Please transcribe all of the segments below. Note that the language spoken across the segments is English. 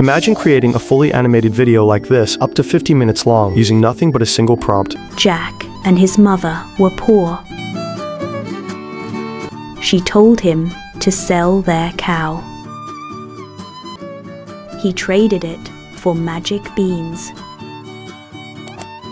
Imagine creating a fully animated video like this, up to 50 minutes long, using nothing but a single prompt. Jack and his mother were poor. She told him to sell their cow. He traded it for magic beans.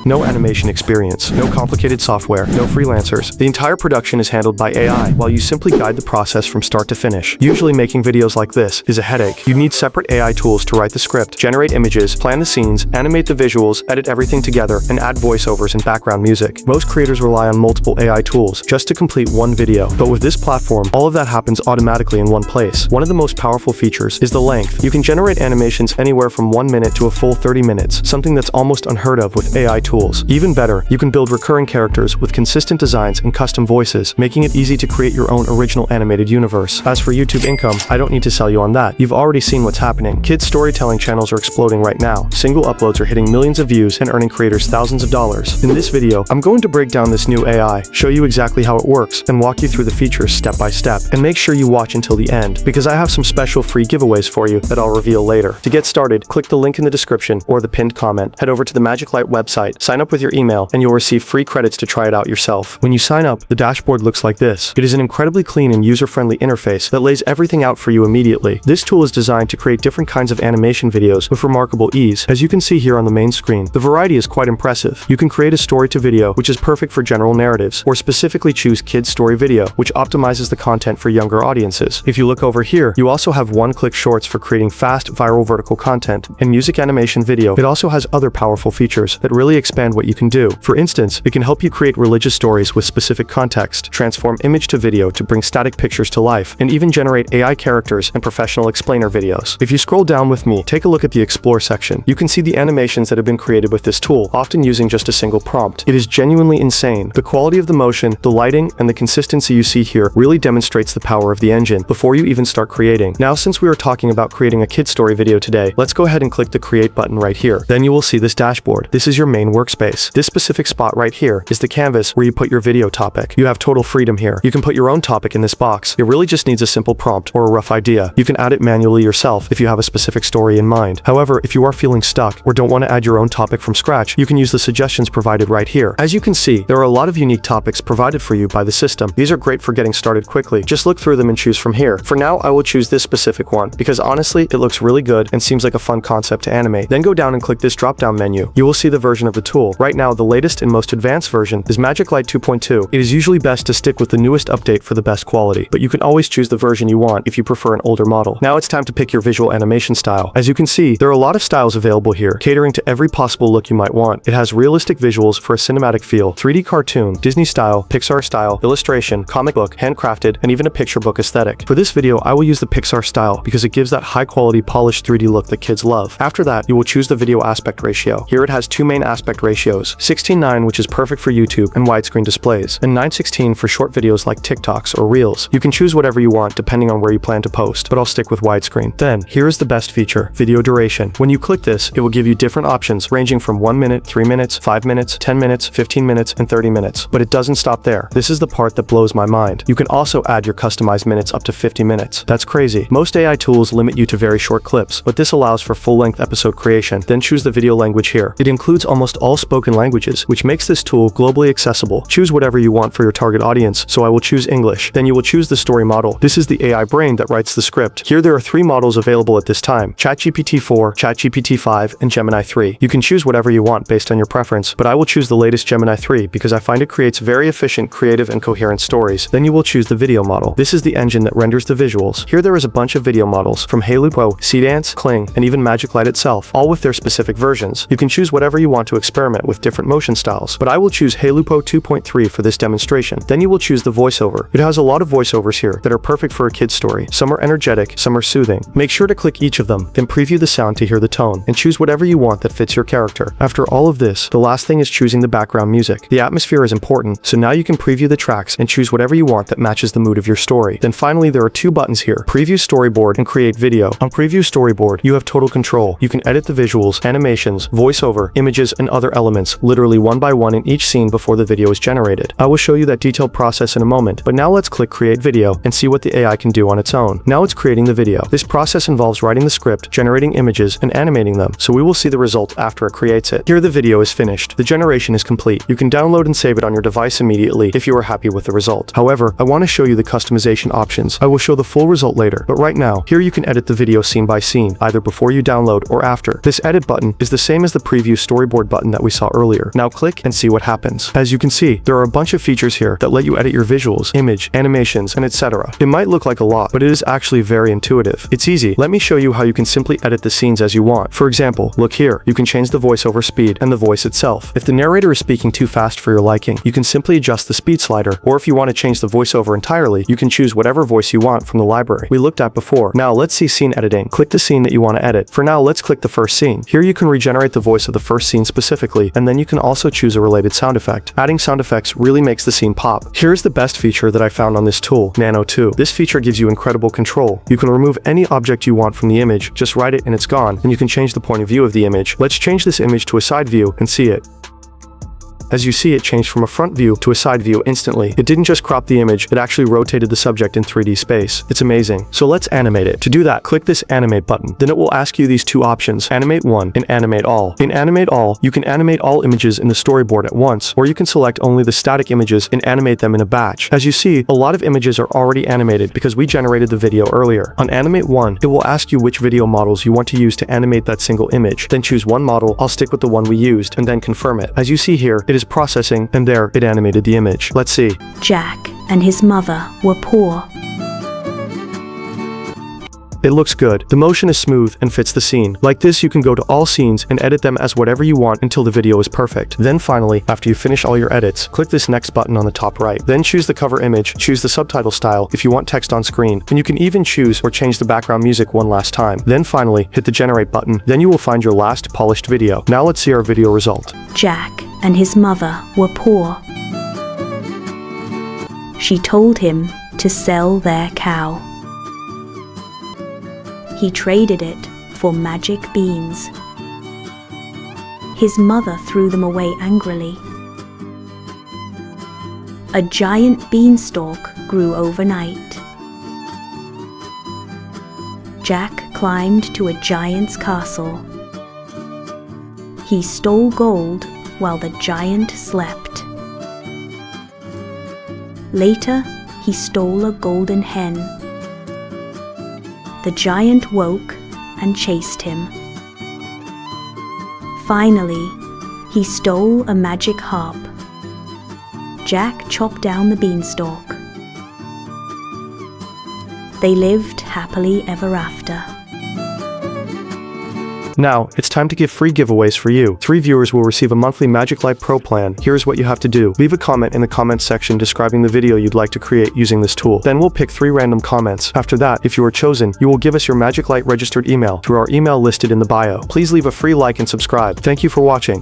No animation experience, no complicated software, no freelancers. The entire production is handled by AI, while you simply guide the process from start to finish. Usually making videos like this is a headache. You need separate AI tools to write the script, generate images, plan the scenes, animate the visuals, edit everything together, and add voiceovers and background music. Most creators rely on multiple AI tools just to complete one video. But with this platform, all of that happens automatically in one place. One of the most powerful features is the length. You can generate animations anywhere from 1 minute to a full 30 minutes, something that's almost unheard of with AI tools. Even better, you can build recurring characters with consistent designs and custom voices, making it easy to create your own original animated universe. As for YouTube income, I don't need to sell you on that. You've already seen what's happening. Kids storytelling channels are exploding right now. Single uploads are hitting millions of views and earning creators thousands of dollars. In this video, I'm going to break down this new AI, show you exactly how it works, and walk you through the features step by step. And make sure you watch until the end, because I have some special free giveaways for you that I'll reveal later. To get started, click the link in the description or the pinned comment. Head over to the Magic Light website, sign up with your email, and you'll receive free credits to try it out yourself. When you sign up, the dashboard looks like this. It is an incredibly clean and user-friendly interface that lays everything out for you immediately. This tool is designed to create different kinds of animation videos with remarkable ease. As you can see here on the main screen, the variety is quite impressive. You can create a story to video, which is perfect for general narratives, or specifically choose kids story video, which optimizes the content for younger audiences. If you look over here, you also have one-click shorts for creating fast, viral vertical content, and music animation video. It also has other powerful features that really expand what you can do. For instance, it can help you create religious stories with specific context, transform image to video to bring static pictures to life, and even generate AI characters and professional explainer videos. If you scroll down with me, take a look at the Explore section. You can see the animations that have been created with this tool, often using just a single prompt. It is genuinely insane. The quality of the motion, the lighting, and the consistency you see here really demonstrates the power of the engine before you even start creating. Now, since we are talking about creating a kid story video today, let's go ahead and click the Create button right here. Then you will see this dashboard. This is your main workspace. This specific spot right here is the canvas where you put your video topic. You have total freedom here. You can put your own topic in this box. It really just needs a simple prompt or a rough idea. You can add it manually yourself if you have a specific story in mind. However, if you are feeling stuck or don't want to add your own topic from scratch, you can use the suggestions provided right here. As you can see, there are a lot of unique topics provided for you by the system. These are great for getting started quickly. Just look through them and choose from here. For now, I will choose this specific one because honestly, it looks really good and seems like a fun concept to animate. Then go down and click this drop-down menu. You will see the version of the tool. Right now, the latest and most advanced version is Magic Light 2.2. It is usually best to stick with the newest update for the best quality, but you can always choose the version you want if you prefer an older model. Now it's time to pick your visual animation style. As you can see, there are a lot of styles available here, catering to every possible look you might want. It has realistic visuals for a cinematic feel, 3D cartoon, Disney style, Pixar style, illustration, comic book, handcrafted, and even a picture book aesthetic. For this video, I will use the Pixar style because it gives that high-quality, polished 3D look that kids love. After that, you will choose the video aspect ratio. Here it has two main aspect ratios, 16:9, which is perfect for YouTube and widescreen displays, and 9:16 for short videos like TikToks or Reels. You can choose whatever you want depending on where you plan to post, but I'll stick with widescreen. Then, here is the best feature, video duration. When you click this, it will give you different options ranging from 1 minute, 3 minutes, 5 minutes, 10 minutes, 15 minutes, and 30 minutes. But it doesn't stop there. This is the part that blows my mind. You can also add your customized minutes up to 50 minutes. That's crazy. Most AI tools limit you to very short clips, but this allows for full-length episode creation. Then choose the video language here. It includes almost all spoken languages, which makes this tool globally accessible. Choose whatever you want for your target audience, so I will choose English. Then you will choose the story model. This is the AI brain that writes the script. Here there are 3 models available at this time: ChatGPT 4, ChatGPT 5, and Gemini 3. You can choose whatever you want based on your preference, but I will choose the latest Gemini 3 because I find it creates very efficient, creative, and coherent stories. Then you will choose the video model. This is the engine that renders the visuals. Here there is a bunch of video models from HeyLupo, Seedance, Kling, and even Magic Light itself, all with their specific versions. You can choose whatever you want to experiment with different motion styles, but I will choose HeyLupo 2.3 for this demonstration. Then you will choose the voiceover. It has a lot of voiceovers here that are perfect for a kid's story. Some are energetic, some are soothing. Make sure to click each of them, then preview the sound to hear the tone, and choose whatever you want that fits your character. After all of this, the last thing is choosing the background music. The atmosphere is important, so now you can preview the tracks and choose whatever you want that matches the mood of your story. Then finally, there are 2 buttons here: Preview Storyboard and Create Video. On Preview Storyboard, you have total control. You can edit the visuals, animations, voiceover, images, and other other elements, literally one by one in each scene before the video is generated. I will show you that detailed process in a moment, but now let's click Create Video and see what the AI can do on its own. Now it's creating the video. This process involves writing the script, generating images, and animating them, so we will see the result after it creates it. Here the video is finished. The generation is complete. You can download and save it on your device immediately if you are happy with the result. However, I want to show you the customization options. I will show the full result later, but right now, here you can edit the video scene by scene, either before you download or after. This edit button is the same as the preview storyboard button that we saw earlier. Now click and see what happens. As you can see, there are a bunch of features here that let you edit your visuals, image, animations, and etc. It might look like a lot, but it is actually very intuitive. It's easy. Let me show you how you can simply edit the scenes as you want. For example, look here. You can change the voiceover speed and the voice itself. If the narrator is speaking too fast for your liking, you can simply adjust the speed slider, or if you want to change the voiceover entirely, you can choose whatever voice you want from the library we looked at before. Now let's see scene editing. Click the scene that you want to edit. For now, let's click the first scene. Here you can regenerate the voice of the first scene specifically, and then you can also choose a related sound effect. Adding sound effects really makes the scene pop. Here's the best feature that I found on this tool, Nano 2. This feature gives you incredible control. You can remove any object you want from the image, just write it and it's gone, and you can change the point of view of the image. Let's change this image to a side view and see it. As you see, it changed from a front view to a side view instantly. It didn't just crop the image, it actually rotated the subject in 3D space. It's amazing. So let's animate it. To do that, click this animate button. Then it will ask you these two options, animate one and animate all. In animate all, you can animate all images in the storyboard at once, or you can select only the static images and animate them in a batch. As you see, a lot of images are already animated because we generated the video earlier. On animate one, it will ask you which video models you want to use to animate that single image. Then choose one model. I'll stick with the one we used, and then confirm it. As you see here, it is processing, and there it animated the image. Let's see. Jack and his mother were poor. It looks good. The motion is smooth and fits the scene. Like this, you can go to all scenes and edit them as whatever you want until the video is perfect. Then finally, after you finish all your edits, click this next button on the top right. Then choose the cover image, choose the subtitle style if you want text on screen, and you can even choose or change the background music one last time. Then finally, hit the generate button. Then you will find your last polished video. Now let's see our video result. Jack and his mother were poor. She told him to sell their cow. He traded it for magic beans. His mother threw them away angrily. A giant beanstalk grew overnight. Jack climbed to a giant's castle. He stole gold while the giant slept. Later, he stole a golden hen. The giant woke and chased him. Finally, he stole a magic harp. Jack chopped down the beanstalk. They lived happily ever after. Now, it's time to give free giveaways for you. 3 viewers will receive a monthly Magic Light Pro plan. Here's what you have to do. Leave a comment in the comments section describing the video you'd like to create using this tool. Then we'll pick 3 random comments. After that, if you are chosen, you will give us your Magic Light registered email through our email listed in the bio. Please leave a free like and subscribe. Thank you for watching.